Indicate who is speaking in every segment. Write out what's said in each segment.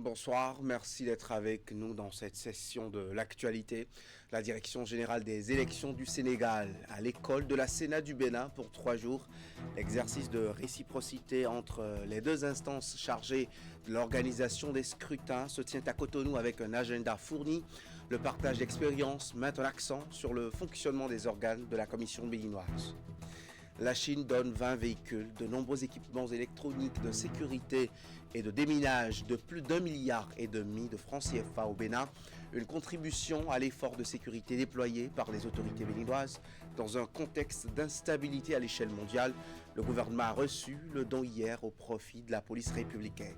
Speaker 1: bonsoir. Merci d'être avec nous dans cette session de l'actualité. La Direction générale des élections du Sénégal à l'école de la Sénat du Bénin pour 3 jours. L'exercice de réciprocité entre les deux instances chargées de l'organisation des scrutins se tient à Cotonou avec un agenda fourni. Le partage d'expériences met un accent sur le fonctionnement des organes de la commission béninoise. La Chine donne 20 véhicules, de nombreux équipements électroniques de sécurité et de déminage de plus d'1,5 milliard de francs CFA au Bénin, une contribution à l'effort de sécurité déployé par les autorités béninoises dans un contexte d'instabilité à l'échelle mondiale. Le gouvernement a reçu le don hier au profit de la police républicaine.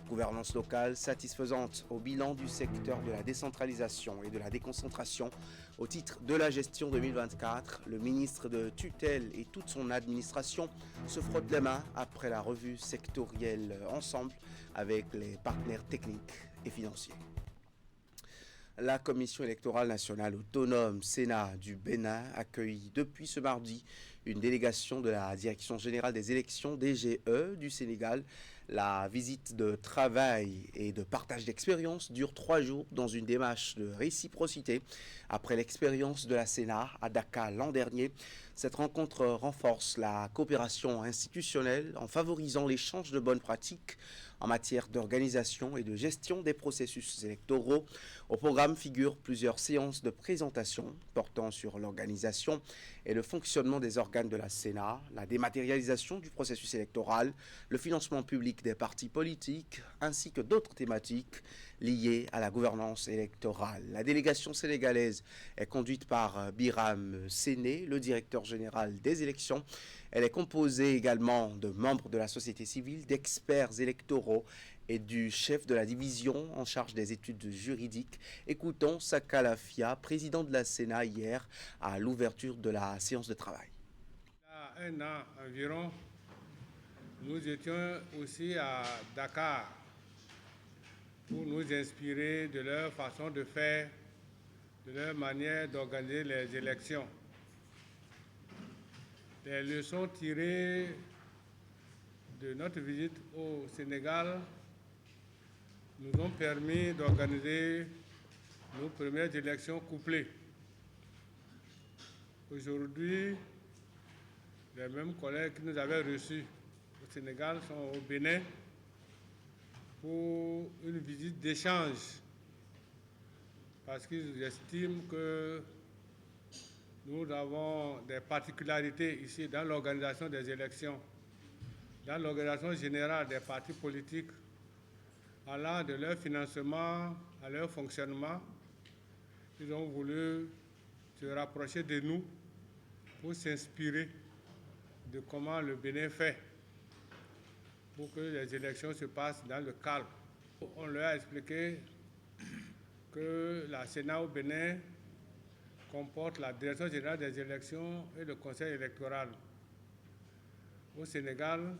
Speaker 1: Gouvernance locale satisfaisante au bilan du secteur de la décentralisation et de la déconcentration. Au titre de la gestion 2024, le ministre de tutelle et toute son administration se frottent les mains après la revue sectorielle ensemble avec les partenaires techniques et financiers. La Commission électorale nationale autonome Sénat du Bénin accueille depuis ce mardi une délégation de la Direction générale des élections DGE du Sénégal. La visite de travail et de partage d'expérience dure 3 jours dans une démarche de réciprocité. Après l'expérience de la Sénat à Dakar l'an dernier, cette rencontre renforce la coopération institutionnelle en favorisant l'échange de bonnes pratiques en matière d'organisation et de gestion des processus électoraux. Au programme figurent plusieurs séances de présentation portant sur l'organisation et le fonctionnement des organes de la Sénat, la dématérialisation du processus électoral, le financement public des partis politiques, ainsi que d'autres thématiques liées à la gouvernance électorale. La délégation sénégalaise est conduite par Biram Séné, le directeur général des élections. Elle est composée également de membres de la société civile, d'experts électoraux et du chef de la division en charge des études juridiques. Écoutons Saka Lafia, président de la Sénat, hier à l'ouverture de la séance de travail.
Speaker 2: Il y a 1 an environ, nous étions aussi à Dakar pour nous inspirer de leur façon de faire, de leur manière d'organiser les élections. Les leçons tirées de notre visite au Sénégal nous ont permis d'organiser nos premières élections couplées. Aujourd'hui, les mêmes collègues qui nous avaient reçus au Sénégal sont au Bénin pour une visite d'échange parce qu'ils estiment que nous avons des particularités ici dans l'organisation des élections, dans l'organisation générale des partis politiques, allant de leur financement à leur fonctionnement. Ils ont voulu se rapprocher de nous pour s'inspirer de comment le Bénin fait pour que les élections se passent dans le calme. On leur a expliqué que la Sénat au Bénin comporte la Direction générale des élections et le Conseil électoral. Au Sénégal,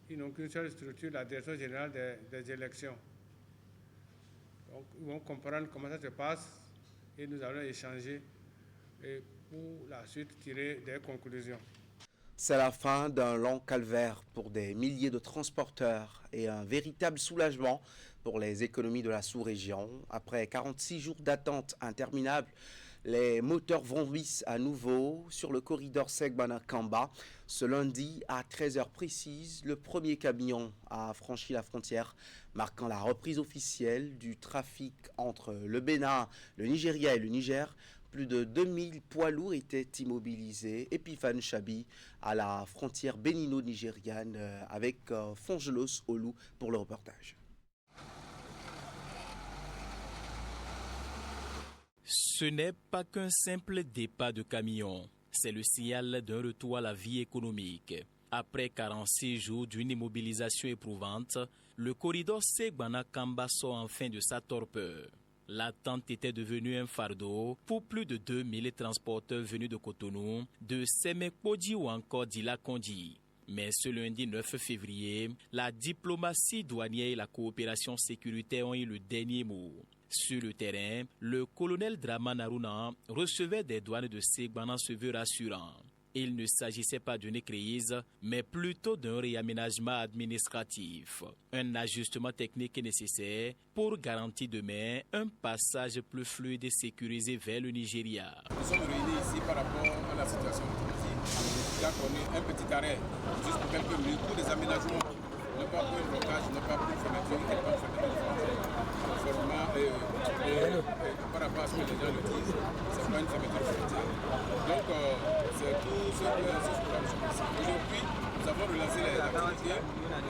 Speaker 2: ils n'ont qu'une seule structure, la Direction générale des élections. Donc, ils vont comprendre comment ça se passe et nous allons échanger et pour la suite tirer des conclusions.
Speaker 1: C'est la fin d'un long calvaire pour des milliers de transporteurs et un véritable soulagement pour les économies de la sous-région. Après 46 jours d'attente interminable, les moteurs vrombissent à nouveau sur le corridor Segbana-Kamba. Ce lundi, à 13h précises, le premier camion a franchi la frontière, marquant la reprise officielle du trafic entre le Bénin, le Nigeria et le Niger. Plus de 2000 poids lourds étaient immobilisés. Epiphane Chabi à la frontière bénino-nigériane avec Fongelos Olu pour le reportage.
Speaker 3: Ce n'est pas qu'un simple départ de camion, c'est le signal d'un retour à la vie économique. Après 46 jours d'une immobilisation éprouvante, le corridor Segbana-Kamba sort enfin de sa torpeur. L'attente était devenue un fardeau pour plus de 2000 transporteurs venus de Cotonou, de Sémekpodji ou encore d'Ila-Kondi. Mais ce lundi 9 février, la diplomatie douanière et la coopération sécuritaire ont eu le dernier mot. Sur le terrain, le colonel Draman Aruna recevait des douanes de Segbana ce vœu rassurant. Il ne s'agissait pas d'une crise, mais plutôt d'un réaménagement administratif. Un ajustement technique est nécessaire pour garantir demain un passage plus fluide et sécurisé vers le Nigeria.
Speaker 4: Nous sommes réunis ici par rapport à la situation du transit. Il a connu un petit arrêt, juste pour quelques minutes, pour des aménagements. Ne pas pour un blocage, ne pas pour une fermeture, ne pas fermer les frontières. Forcément, par rapport à ce que les gens le disent, ce n'est pas une fermeture de frontières. Donc, c'est tout ce que nous sommes ici. Aujourd'hui, nous avons relancé les activités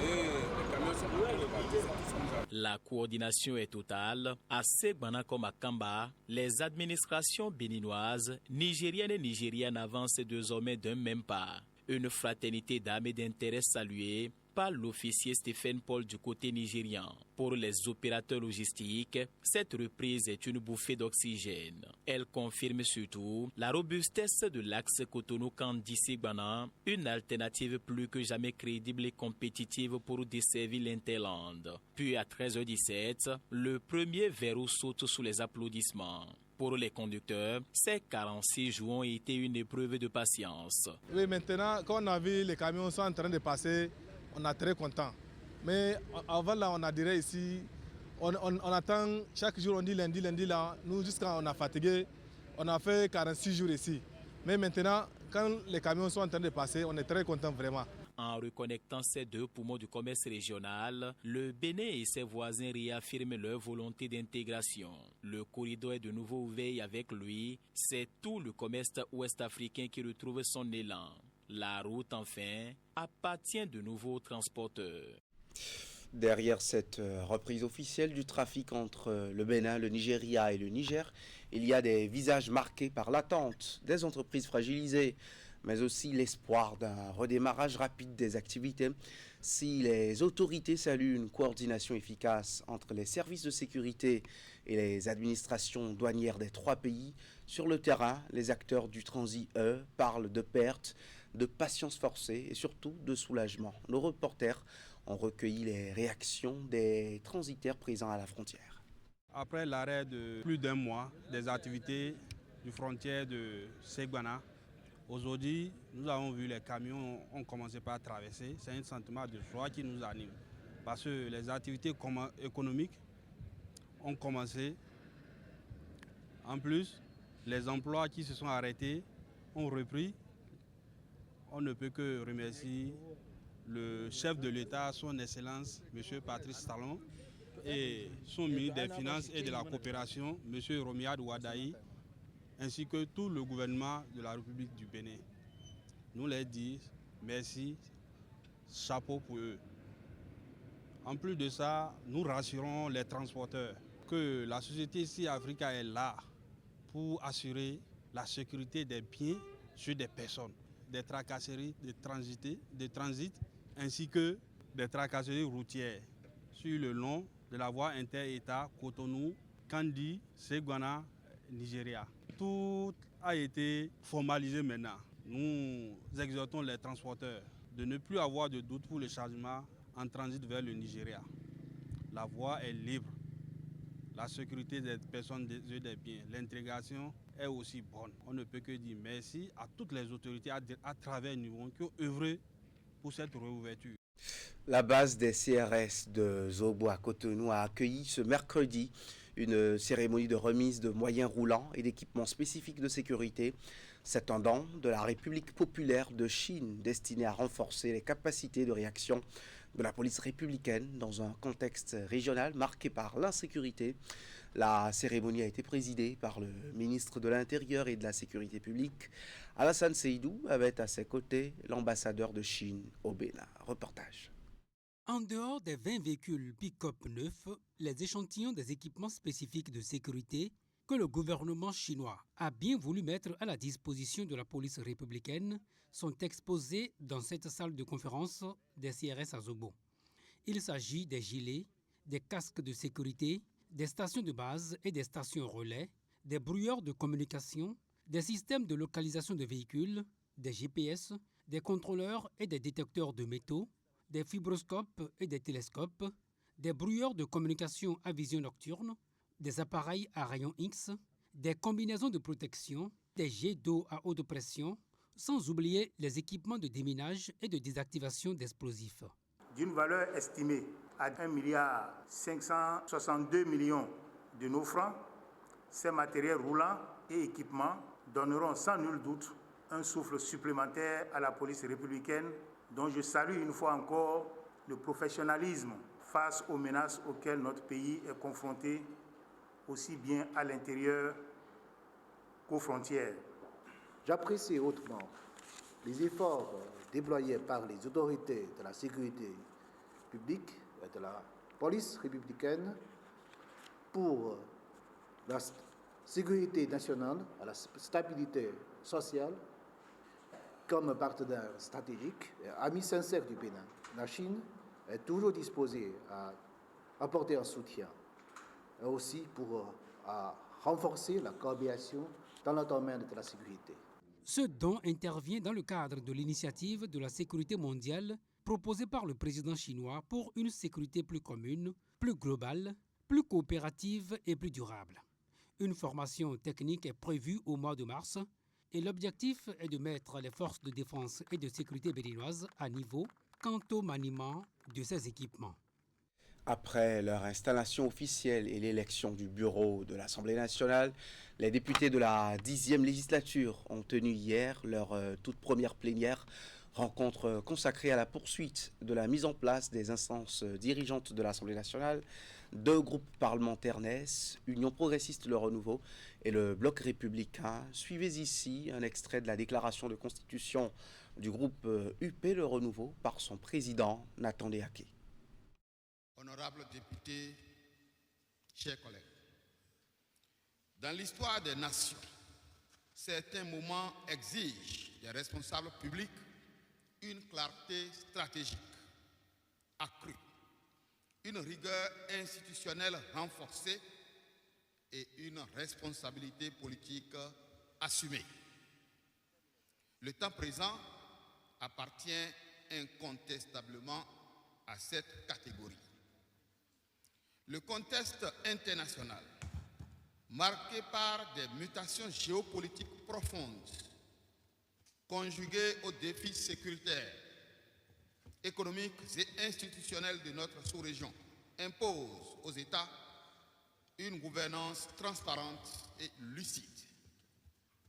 Speaker 4: et les camions sont beaucoup repartis. C'est tout ce que nous avons.
Speaker 3: La coordination est totale. À Segbana comme à Kamba, les administrations béninoises, nigériennes et nigériennes avancent désormais d'un même pas. Une fraternité d'âme et d'intérêt saluée par l'officier Stéphane Paul du côté nigérian. Pour les opérateurs logistiques, cette reprise est une bouffée d'oxygène. Elle confirme surtout la robustesse de l'axe Cotonou-Kandi-Segbana, une alternative plus que jamais crédible et compétitive pour desservir l'Interland. Puis à 13h17, le premier verrou saute sous les applaudissements. Pour les conducteurs, ces 46 jours ont été une épreuve de patience.
Speaker 5: Oui, maintenant, quand on a vu les camions sont en train de passer, on est très content. Mais avant là, on a dirait ici, on attend chaque jour, on dit lundi là. Nous, jusqu'à on a fatigué, on a fait 46 jours ici. Mais maintenant, quand les camions sont en train de passer, on est très content vraiment.
Speaker 3: En reconnectant ces deux poumons du commerce régional, le Bénin et ses voisins réaffirment leur volonté d'intégration. Le corridor est de nouveau ouvert avec lui. C'est tout le commerce ouest-africain qui retrouve son élan. La route, enfin, appartient de nouveau aux transporteurs.
Speaker 1: Derrière cette reprise officielle du trafic entre le Bénin, le Nigeria et le Niger, il y a des visages marqués par l'attente des entreprises fragilisées, mais aussi l'espoir d'un redémarrage rapide des activités. Si les autorités saluent une coordination efficace entre les services de sécurité et les administrations douanières des trois pays, sur le terrain, les acteurs du transit, eux, parlent de pertes, de patience forcée et surtout de soulagement. Nos reporters ont recueilli les réactions des transitaires présents à la frontière.
Speaker 6: Après l'arrêt de plus d'un mois des activités du frontière de Segbana, aujourd'hui, nous avons vu les camions ont commencé par traverser. C'est un sentiment de joie qui nous anime parce que les activités économiques ont commencé. En plus, les emplois qui se sont arrêtés ont repris. On ne peut que remercier le chef de l'État, son Excellence, M. Patrice Talon, et son ministre des Finances et de la Coopération, M. Romiad Ouadaï, ainsi que tout le gouvernement de la République du Bénin. Nous leur disons merci, chapeau pour eux. En plus de ça, nous rassurons les transporteurs que la société ici Africa est là pour assurer la sécurité des biens sur des personnes, des tracasseries de transit ainsi que des tracasseries routières sur le long de la voie inter-État Cotonou, Kandi, Segbana, Nigeria. Tout a été formalisé maintenant. Nous exhortons les transporteurs de ne plus avoir de doute pour le chargement en transit vers le Nigeria. La voie est libre. La sécurité des personnes et des biens, l'intégration est aussi bonne. On ne peut que dire merci à toutes les autorités à travers nous qui ont œuvré pour cette réouverture.
Speaker 1: La base des CRS de Zobo à Cotonou a accueilli ce mercredi une cérémonie de remise de moyens roulants et d'équipements spécifiques de sécurité s'étendant de la République populaire de Chine, destinée à renforcer les capacités de réaction de la police républicaine dans un contexte régional marqué par l'insécurité. La cérémonie a été présidée par le ministre de l'Intérieur et de la Sécurité publique. Alassane Seydou avait à ses côtés l'ambassadeur de Chine au Bénin. Reportage.
Speaker 7: En dehors des 20 véhicules pick-up neufs, les échantillons des équipements spécifiques de sécurité que le gouvernement chinois a bien voulu mettre à la disposition de la police républicaine sont exposés dans cette salle de conférence des CRS à Zobo. Il s'agit des gilets, des casques de sécurité, des stations de base et des stations relais, des brouilleurs de communication, des systèmes de localisation de véhicules, des GPS, des contrôleurs et des détecteurs de métaux, des fibroscopes et des télescopes, des brouilleurs de communication à vision nocturne, des appareils à rayons X, des combinaisons de protection, des jets d'eau à haute pression, sans oublier les équipements de déminage et de désactivation d'explosifs.
Speaker 8: D'une valeur estimée à 1,562 milliard de nos francs, ces matériels roulants et équipements donneront sans nul doute un souffle supplémentaire à la police républicaine, dont je salue une fois encore le professionnalisme face aux menaces auxquelles notre pays est confronté, aussi bien à l'intérieur qu'aux frontières.
Speaker 9: J'apprécie hautement les efforts déployés par les autorités de la sécurité publique et de la police républicaine pour la sécurité nationale, à la stabilité sociale, comme partenaire stratégique et ami sincère du Bénin. La Chine est toujours disposée à apporter un soutien, et aussi pour renforcer la coopération dans le domaine de la sécurité.
Speaker 7: Ce don intervient dans le cadre de l'initiative de la sécurité mondiale proposée par le président chinois pour une sécurité plus commune, plus globale, plus coopérative et plus durable. Une formation technique est prévue au mois de mars et l'objectif est de mettre les forces de défense et de sécurité béninoises à niveau quant au maniement de ces équipements.
Speaker 1: Après leur installation officielle et l'élection du bureau de l'Assemblée nationale, les députés de la 10e législature ont tenu hier leur toute première plénière, rencontre consacrée à la poursuite de la mise en place des instances dirigeantes de l'Assemblée nationale. Deux groupes parlementaires naissent, Union progressiste Le Renouveau et le Bloc républicain. Suivez ici un extrait de la déclaration de constitution du groupe UP Le Renouveau par son président Nathan Deaké.
Speaker 10: Honorables députés, chers collègues, dans l'histoire des nations, certains moments exigent des responsables publics une clarté stratégique accrue, une rigueur institutionnelle renforcée et une responsabilité politique assumée. Le temps présent appartient incontestablement à cette catégorie. Le contexte international, marqué par des mutations géopolitiques profondes, conjuguées aux défis sécuritaires, économiques et institutionnels de notre sous-région, impose aux États une gouvernance transparente et lucide,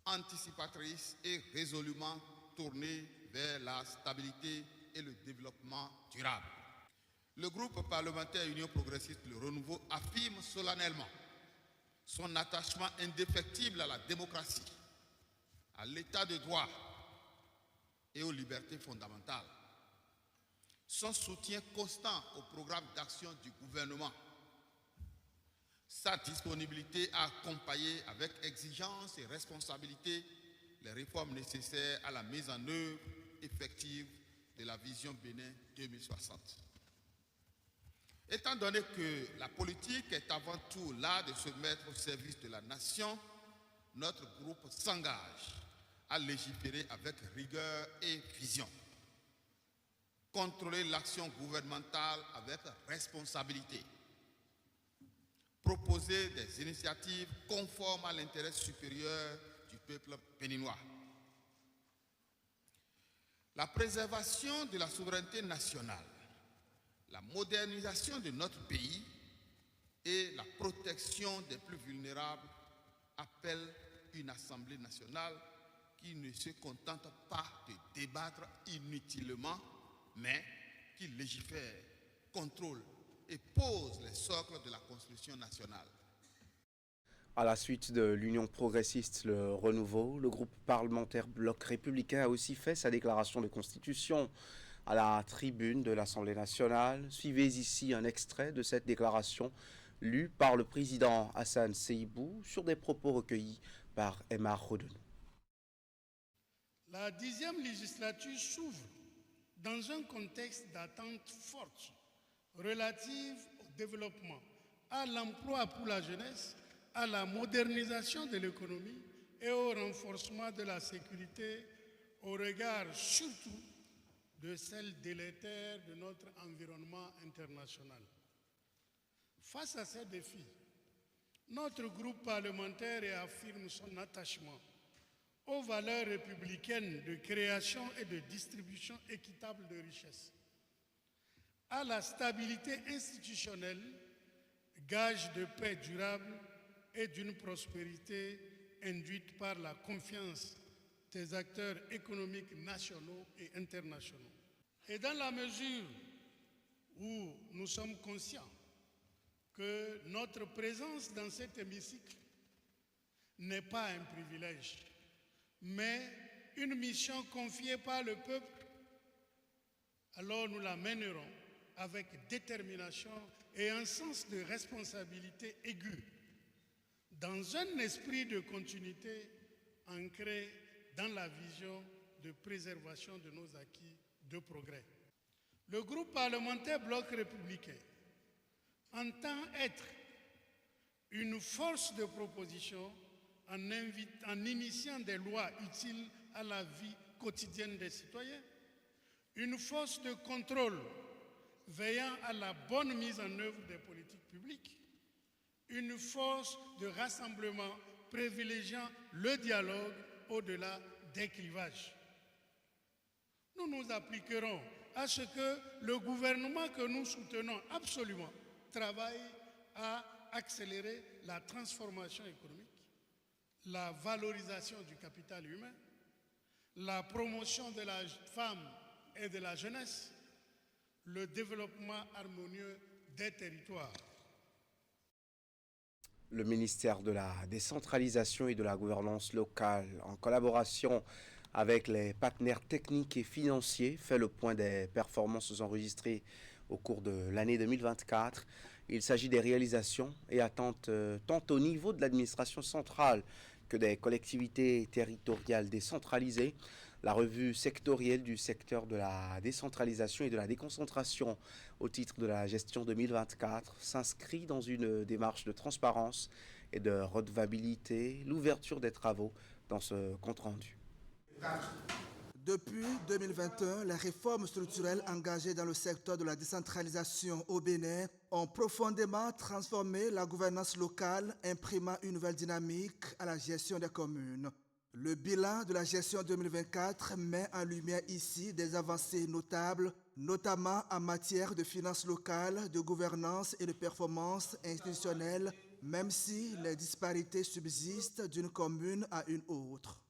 Speaker 10: anticipatrice et résolument tournée vers la stabilité et le développement durable. Le groupe parlementaire Union progressiste Le Renouveau affirme solennellement son attachement indéfectible à la démocratie, à l'état de droit et aux libertés fondamentales. Son soutien constant au programme d'action du gouvernement, sa disponibilité à accompagner avec exigence et responsabilité les réformes nécessaires à la mise en œuvre effective de la vision Bénin 2060. Étant donné que la politique est avant tout l'art de se mettre au service de la nation, notre groupe s'engage à légiférer avec rigueur et vision, contrôler l'action gouvernementale avec responsabilité, proposer des initiatives conformes à l'intérêt supérieur du peuple béninois. La préservation de la souveraineté nationale, la modernisation de notre pays et la protection des plus vulnérables appellent une Assemblée nationale qui ne se contente pas de débattre inutilement, mais qui légifère, contrôle et pose les socles de la construction nationale.
Speaker 1: À la suite de l'Union progressiste Le Renouveau, le groupe parlementaire Bloc républicain a aussi fait sa déclaration de constitution à la tribune de l'Assemblée nationale. Suivez ici un extrait de cette déclaration lue par le président Hassan Seibou sur des propos recueillis par Emma Rodon.
Speaker 11: La 10e législature s'ouvre dans un contexte d'attente forte relative au développement, à l'emploi pour la jeunesse, à la modernisation de l'économie et au renforcement de la sécurité au regard surtout de celle délétère de notre environnement international. Face à ces défis, notre groupe parlementaire réaffirme son attachement aux valeurs républicaines de création et de distribution équitable de richesses, à la stabilité institutionnelle, gage de paix durable et d'une prospérité induite par la confiance des acteurs économiques nationaux et internationaux. Et dans la mesure où nous sommes conscients que notre présence dans cet hémicycle n'est pas un privilège, mais une mission confiée par le peuple, alors nous la mènerons avec détermination et un sens de responsabilité aigu, dans un esprit de continuité ancré dans la vision de préservation de nos acquis de progrès. Le groupe parlementaire Bloc républicain entend être une force de proposition en initiant des lois utiles à la vie quotidienne des citoyens, une force de contrôle veillant à la bonne mise en œuvre des politiques publiques, une force de rassemblement privilégiant le dialogue au-delà des clivages. Nous nous appliquerons à ce que le gouvernement que nous soutenons absolument travaille à accélérer la transformation économique, la valorisation du capital humain, la promotion de la femme et de la jeunesse, le développement harmonieux des territoires.
Speaker 1: Le ministère de la décentralisation et de la gouvernance locale, en collaboration avec les partenaires techniques et financiers, fait le point des performances enregistrées au cours de l'année 2024. Il s'agit des réalisations et attentes tant au niveau de l'administration centrale que des collectivités territoriales décentralisées. La revue sectorielle du secteur de la décentralisation et de la déconcentration au titre de la gestion 2024 s'inscrit dans une démarche de transparence et de redevabilité, l'ouverture des travaux dans ce compte-rendu.
Speaker 12: Depuis 2021, les réformes structurelles engagées dans le secteur de la décentralisation au Bénin ont profondément transformé la gouvernance locale, imprimant une nouvelle dynamique à la gestion des communes. Le bilan de la gestion 2024 met en lumière ici des avancées notables, notamment en matière de finances locales, de gouvernance et de performance institutionnelle, même si les disparités subsistent d'une commune à une autre.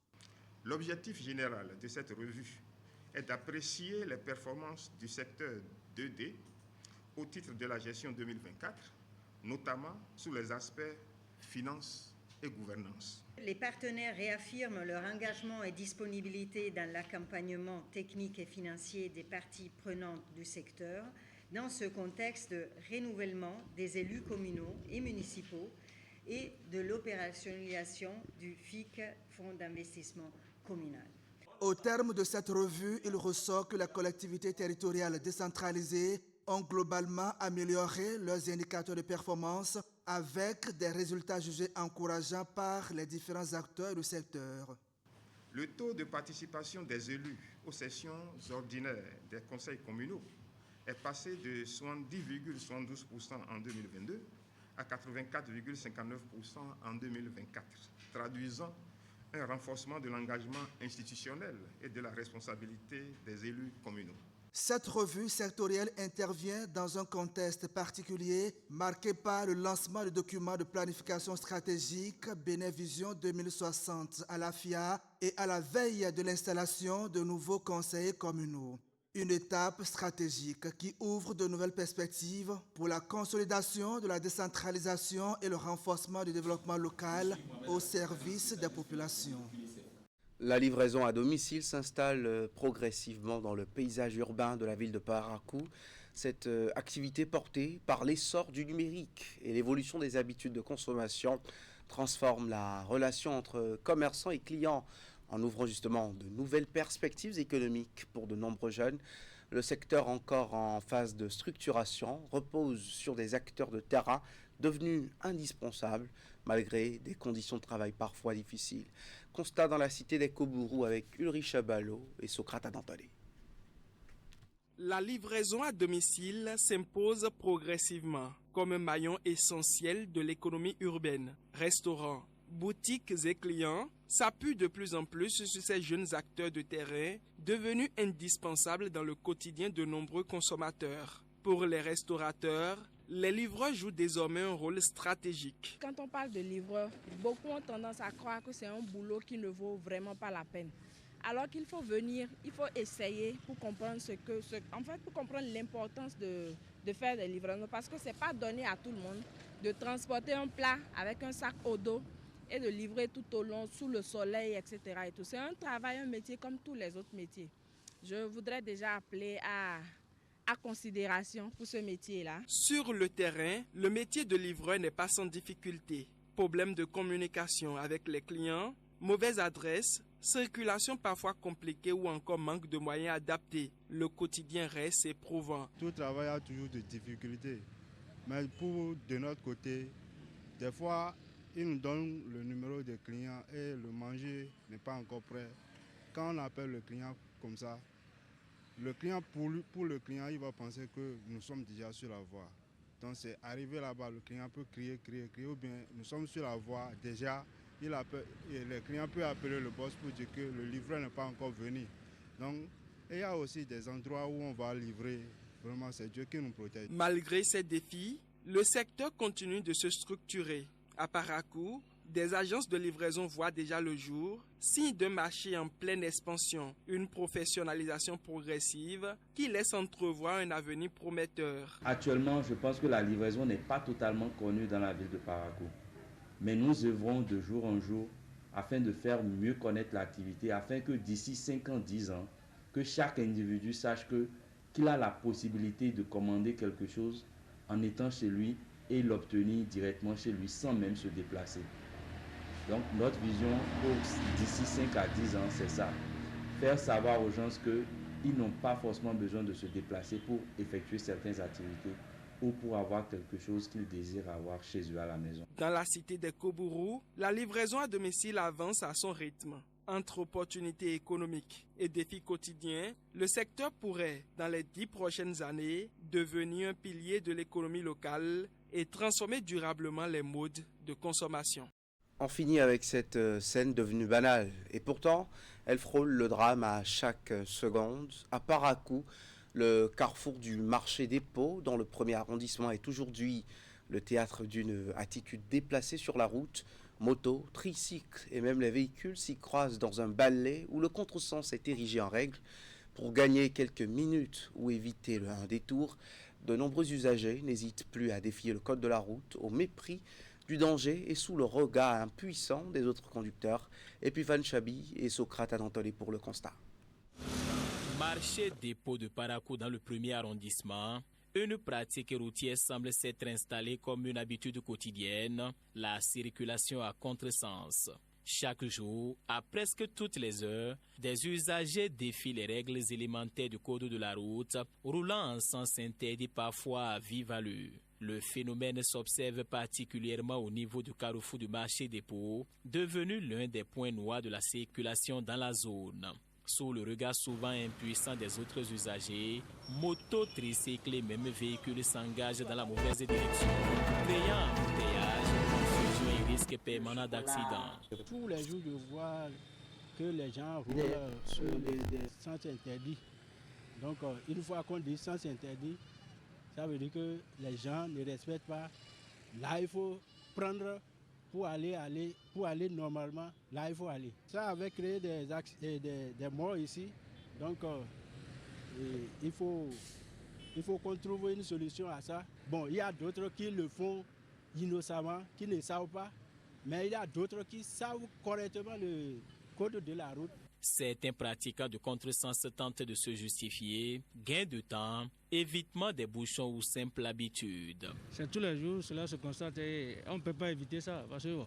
Speaker 13: L'objectif général de cette revue est d'apprécier les performances du secteur 2D au titre de la gestion 2024, notamment sous les aspects finances et gouvernance.
Speaker 14: Les partenaires réaffirment leur engagement et disponibilité dans l'accompagnement technique et financier des parties prenantes du secteur dans ce contexte de renouvellement des élus communaux et municipaux et de l'opérationnalisation du FIC, Fonds d'investissement communal.
Speaker 12: Au terme de cette revue, il ressort que les collectivités territoriales décentralisées ont globalement amélioré leurs indicateurs de performance avec des résultats jugés encourageants par les différents acteurs du secteur.
Speaker 13: Le taux de participation des élus aux sessions ordinaires des conseils communaux est passé de 70,72% en 2022 à 84,59% en 2024, traduisant un renforcement de l'engagement institutionnel et de la responsabilité des élus communaux.
Speaker 12: Cette revue sectorielle intervient dans un contexte particulier marqué par le lancement du document de planification stratégique Bénin Vision 2060 à la FIA et à la veille de l'installation de nouveaux conseillers communaux. Une étape stratégique qui ouvre de nouvelles perspectives pour la consolidation de la décentralisation et le renforcement du développement local au service des populations.
Speaker 1: La livraison à domicile s'installe progressivement dans le paysage urbain de la ville de Parakou. Cette activité portée par l'essor du numérique et l'évolution des habitudes de consommation transforme la relation entre commerçants et clients en ouvrant justement de nouvelles perspectives économiques pour de nombreux jeunes. Le secteur encore en phase de structuration repose sur des acteurs de terrain devenus indispensables malgré des conditions de travail parfois difficiles. Constat dans la cité des Kobourou avec Ulrich Chabalot et Socrate Dantolé.
Speaker 15: La livraison à domicile s'impose progressivement comme un maillon essentiel de l'économie urbaine. Restaurants, boutiques et clients s'appuient de plus en plus sur ces jeunes acteurs de terrain devenus indispensables dans le quotidien de nombreux consommateurs. Pour les restaurateurs, les livreurs jouent désormais un rôle stratégique.
Speaker 16: Quand on parle de livreurs, beaucoup ont tendance à croire que c'est un boulot qui ne vaut vraiment pas la peine. Alors qu'il faut venir, il faut essayer pour comprendre pour comprendre l'importance de faire des livraisons, parce que ce n'est pas donné à tout le monde de transporter un plat avec un sac au dos et de livrer tout au long sous le soleil, etc. C'est un travail, un métier comme tous les autres métiers. Je voudrais déjà appeler à considération pour ce métier-là.
Speaker 15: Sur le terrain, le métier de livreur n'est pas sans difficulté. Problèmes de communication avec les clients, mauvaise adresse, circulation parfois compliquée ou encore manque de moyens adaptés. Le quotidien reste éprouvant.
Speaker 17: Tout travail a toujours des difficultés. Mais de notre côté, des fois, ils nous donnent le numéro des clients et le manger n'est pas encore prêt. Quand on appelle le client comme ça, le client, pour le client, il va penser que nous sommes déjà sur la voie. Donc c'est arrivé là-bas, le client peut crier, ou bien nous sommes sur la voie déjà. Le client peut appeler le boss pour dire que le livreur n'est pas encore venu. Donc il y a aussi des endroits où on va livrer. Vraiment, c'est Dieu qui nous protège.
Speaker 15: Malgré ces défis, le secteur continue de se structurer. À Parakou, des agences de livraison voient déjà le jour, signe d'un marché en pleine expansion, une professionnalisation progressive qui laisse entrevoir un avenir prometteur.
Speaker 18: Actuellement, je pense que la livraison n'est pas totalement connue dans la ville de Parakou. Mais nous œuvrons de jour en jour afin de faire mieux connaître l'activité, afin que d'ici 5 ans, 10 ans, que chaque individu sache qu'il a la possibilité de commander quelque chose en étant chez lui et l'obtenir directement chez lui sans même se déplacer. Donc notre vision d'ici 5 à 10 ans, c'est ça. Faire savoir aux gens qu'ils n'ont pas forcément besoin de se déplacer pour effectuer certaines activités ou pour avoir quelque chose qu'ils désirent avoir chez eux à la maison.
Speaker 15: Dans la cité des Kobourou, la livraison à domicile avance à son rythme. Entre opportunités économiques et défis quotidiens, le secteur pourrait, dans les 10 prochaines années, devenir un pilier de l'économie locale et transformer durablement les modes de consommation.
Speaker 1: On finit avec cette scène devenue banale. Et pourtant, elle frôle le drame à chaque seconde. À Parakou, le carrefour du marché des pots, dans le 1er arrondissement, est aujourd'hui le théâtre d'une attitude déplacée sur la route. Motos, tricycles et même les véhicules s'y croisent dans un ballet où le contresens est érigé en règle. Pour gagner quelques minutes ou éviter un détour, de nombreux usagers n'hésitent plus à défier le code de la route au mépris du danger et sous le regard impuissant des autres conducteurs. Epiphan Chabi et Socrate Anantolé pour le constat.
Speaker 3: Marché dépôt de Parakou dans le 1er arrondissement. Une pratique routière semble s'être installée comme une habitude quotidienne, la circulation à contresens. Chaque jour, à presque toutes les heures, des usagers défient les règles élémentaires du code de la route, roulant en sens interdit parfois à vive allure. Le phénomène s'observe particulièrement au niveau du carrefour du marché des pots, devenu l'un des points noirs de la circulation dans la zone. Sous le regard souvent impuissant des autres usagers, motos, tricycles et même véhicules s'engagent dans la mauvaise direction, créant un embouteillage, confusion et risque permanent d'accident.
Speaker 19: Tous les jours, je vois que les gens roulent sur des sens interdits. Donc, une fois qu'on dit sens interdit, ça veut dire que les gens ne respectent pas. Là, il faut prendre pour aller normalement, là il faut aller. Ça avait créé des morts ici, donc il faut qu'on trouve une solution à ça. Bon, il y a d'autres qui le font innocemment, qui ne savent pas, mais il y a d'autres qui savent correctement le code de la route.
Speaker 3: Certains pratiquants de contresens tentent de se justifier, gain de temps, évitement des bouchons ou simple habitude.
Speaker 20: C'est tous les jours, cela se constate et on ne peut pas éviter ça. Parce que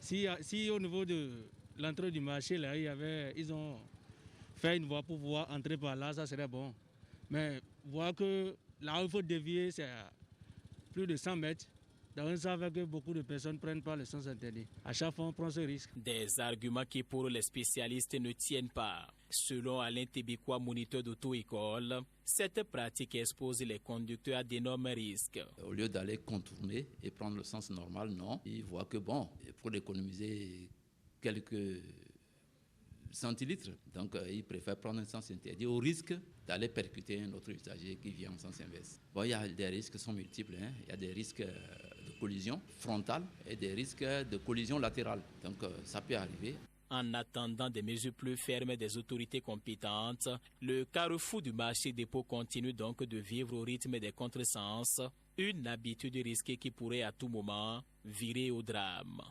Speaker 20: si au niveau de l'entrée du marché, là, ils ont fait une voie pour pouvoir entrer par là, ça serait bon. Mais voir que là où il faut dévier, c'est à plus de 100 mètres. Donc ça fait que beaucoup de personnes ne prennent pas le sens interdit. À chaque fois, on prend ce risque.
Speaker 3: Des arguments qui pour les spécialistes ne tiennent pas. Selon Alain Tébikois, moniteur d'auto-école, cette pratique expose les conducteurs à d'énormes risques.
Speaker 21: Au lieu d'aller contourner et prendre le sens normal, non. Ils voient que bon, pour économiser quelques centilitres, donc ils préfèrent prendre un sens interdit au risque d'aller percuter un autre usager qui vient en sens inverse. Bon, il y a des risques qui sont multiples. Il y a des risques de collision frontale et des risques de collision latérale. Donc ça peut arriver.
Speaker 3: En attendant des mesures plus fermes des autorités compétentes, le carrefour du marché dépôt continue donc de vivre au rythme des contresens, une habitude risquée qui pourrait à tout moment virer au drame.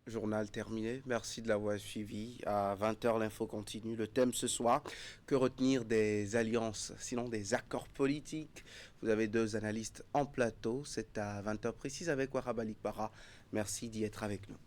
Speaker 1: Journal terminé, merci de l'avoir suivi. À 20h, l'info continue. Le thème ce soir, que retenir des alliances, sinon des accords politiques. Vous avez deux analystes en plateau, c'est à 20h précise avec Warab Alikbara. Merci d'y être avec nous.